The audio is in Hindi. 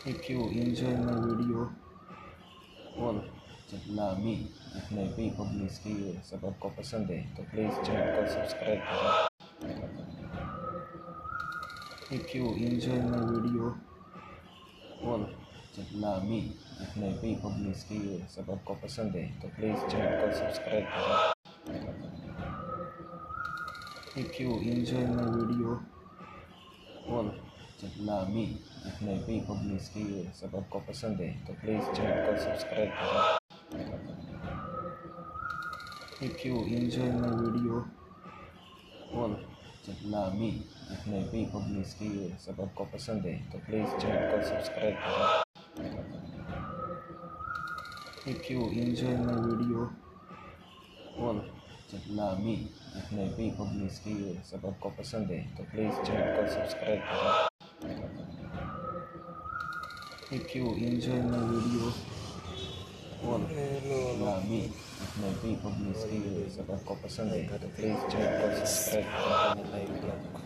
If you enjoy my video और जब लामी जितने भी पब्लिश की है सब आपको पसंद है तो प्लीज़ चैनल को सब्सक्राइब करें। If you enjoy my video और जब लामी जितने भी पब्लिश की है सब आपको पसंद है तो प्लीज़ चैनल को सब्सक्राइब करें। If you enjoy my video और जब लामी जितने भी पब्लिश की है सब आपको पसंद है तो प्लीज़ चैनल को सब्सक्राइब करें। If you enjoy my video और जब लामी जितने भी पब्लिश की है सब आपको पसंद है तो प्लीज़ चैनल को सब्सक्राइब करें। If you enjoy my video और जब लामी जितने भी पब्लिश की है सब आपको पसंद है तो प्लीज़ चैनल को सब्सक्राइब करें। If you enjoy my video और लामी जितने भी पब्लिश की है सब आपको पसंद है तो प्लीज़ चैनल को सब्सक्राइब करें।